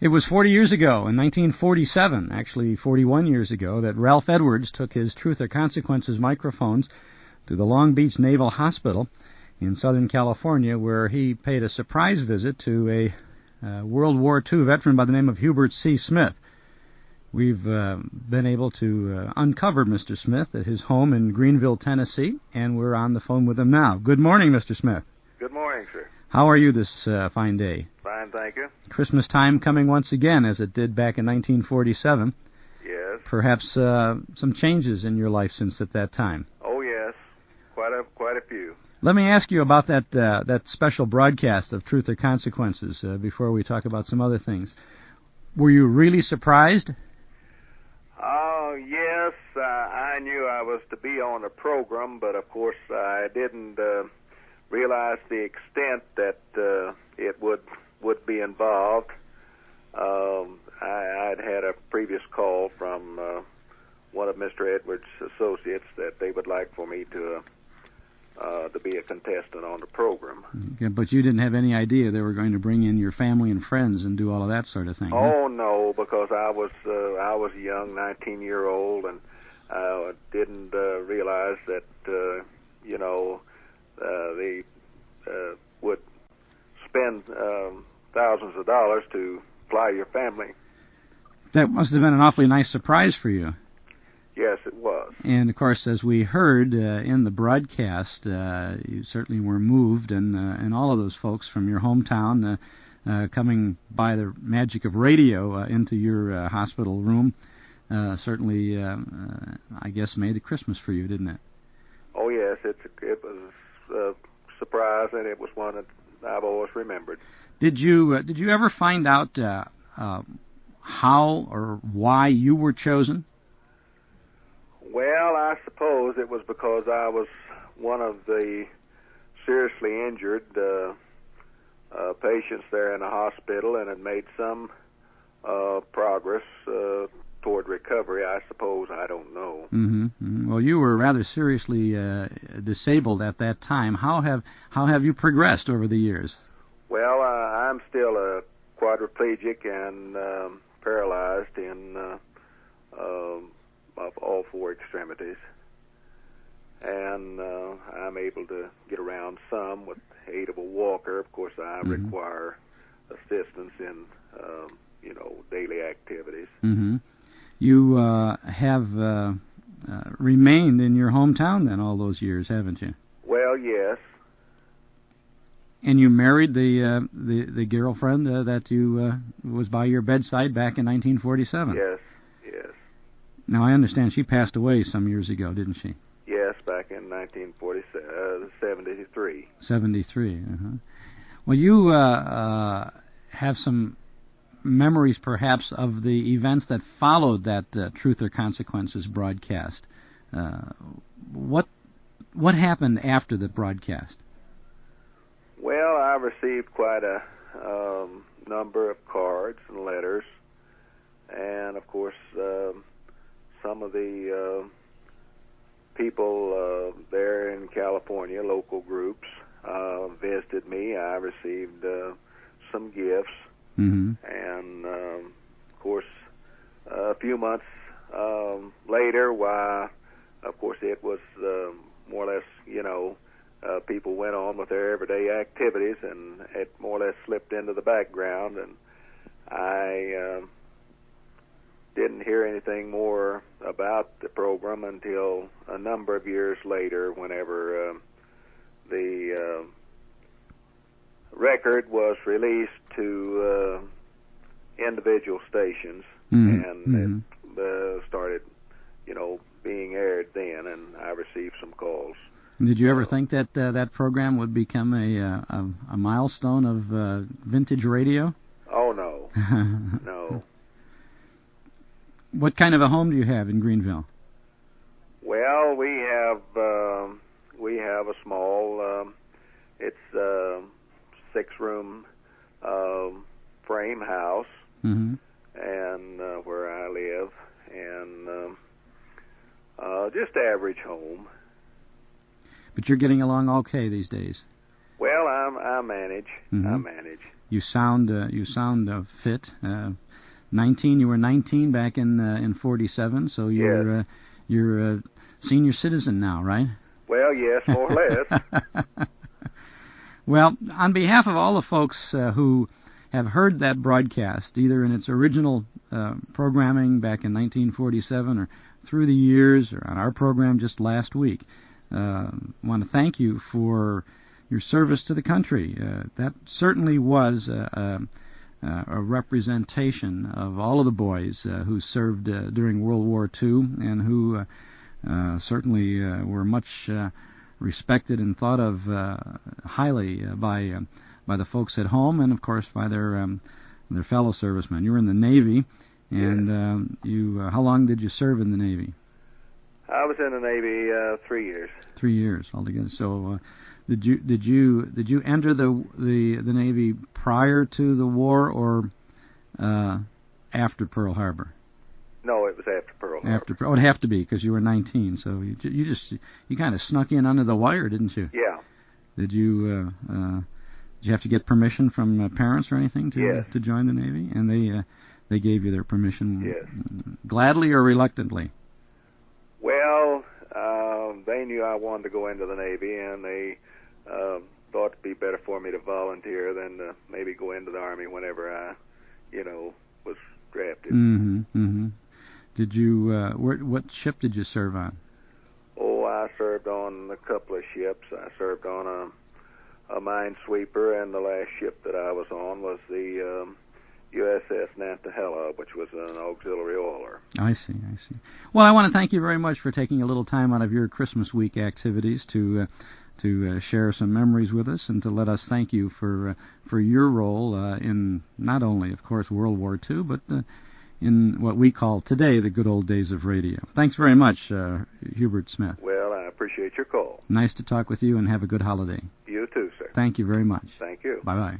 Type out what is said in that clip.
It was 40 years ago, in 1947, actually 41 years ago, that Ralph Edwards took his Truth or Consequences microphones to the Long Beach Naval Hospital in Southern California, where he paid a surprise visit to a World War II veteran by the name of Hubert C. Smith. We've been able to uncover Mr. Smith at his home in Greenville, Tennessee, and we're on the phone with him now. Good morning, Mr. Smith. Good morning, sir. How are you this fine day? Fine, thank you. Christmas time coming once again, as it did back in 1947. Yes. Perhaps some changes in your life since at that time. Oh, yes. Quite a few. Let me ask you about that special broadcast of Truth or Consequences before we talk about some other things. Were you really surprised? Oh, yes. I knew I was to be on the program, but of course I didn't realize the extent that it would be involved. I'd had a previous call from one of Mr. Edwards' associates that they would like for me to be a contestant on the program. Okay, but you didn't have any idea they were going to bring in your family and friends and do all of that sort of thing. Oh, no, because I was a young 19-year-old and didn't realize that they would spend thousands of dollars to fly your family. That must have been an awfully nice surprise for you. Yes, it was. And, of course, as we heard in the broadcast, you certainly were moved, and all of those folks from your hometown coming by the magic of radio into your hospital room certainly, I guess, made a Christmas for you, didn't it? Oh, yes, it was a surprise, and it was one that I've always remembered. Did you ever find out how or why you were chosen? Well, I suppose it was because I was one of the seriously injured patients there in the hospital and had made some progress toward recovery, I suppose. I don't know. Mm-hmm. Mm-hmm. Well, you were rather seriously disabled at that time. How have you progressed over the years? Well, I'm still a quadriplegic and paralyzed in of all four extremities, and I'm able to get around some with the aid of a walker. Of course, I require assistance in daily activities. Mm-hmm. You have remained in your hometown then all those years, haven't you? Well, yes. And you married the girlfriend that you was by your bedside back in 1947. Yes, yes. Now, I understand she passed away some years ago, didn't she? Yes, back in 1973. 73, uh-huh. Well, you have some memories, perhaps, of the events that followed that Truth or Consequences broadcast. What happened after the broadcast? Well, I received quite a number of cards and letters, and, of course, some of the people there in California, local groups, visited me. I received some gifts, and of course, a few months later, of course, it was more or less, people went on with their everyday activities, and it more or less slipped into the background, and I didn't hear anything more about the program until a number of years later, whenever the record was released to individual stations, and it started, being aired then, and I received some calls. Did you ever think that that program would become a milestone of vintage radio? Oh, no. No. What kind of a home do you have in Greenville? Well, we have a small, it's a 6-room frame house, and where I live, and just average home. But you're getting along okay these days. Well, I manage. I manage. you sound fit. 19. You were 19 back in 47, so you're a senior citizen now, right? Well, yes, more or less. Well, on behalf of all the folks who have heard that broadcast, either in its original programming back in 1947 or through the years or on our program just last week, I want to thank you for your service to the country. That certainly was a representation of all of the boys who served during World War II and who certainly were much respected and thought of highly by the folks at home and, of course, by their fellow servicemen. You were in the Navy, and how long did you serve in the Navy? I was in the Navy 3 years. 3 years altogether. So, did you enter the Navy prior to the war or after Pearl Harbor? No, it was after Pearl Harbor. It'd have to be because you were 19. So you kind of snuck in under the wire, didn't you? Yeah. Did you have to get permission from parents or anything to join the Navy? And they gave you their permission. Yes. Gladly or reluctantly? Well, they knew I wanted to go into the Navy, and they thought it'd be better for me to volunteer than to maybe go into the Army whenever I, was drafted. Mm-hmm. Did you? What ship did you serve on? Oh, I served on a couple of ships. I served on a minesweeper, and the last ship that I was on was the USS Nantahala, which was an auxiliary oiler. I see. Well, I want to thank you very much for taking a little time out of your Christmas week activities to share some memories with us and to let us thank you for your role in not only, of course, World War II, but in what we call today the good old days of radio. Thanks very much, Hubert Smith. Well, I appreciate your call. Nice to talk with you, and have a good holiday. You too, sir. Thank you very much. Thank you. Bye-bye.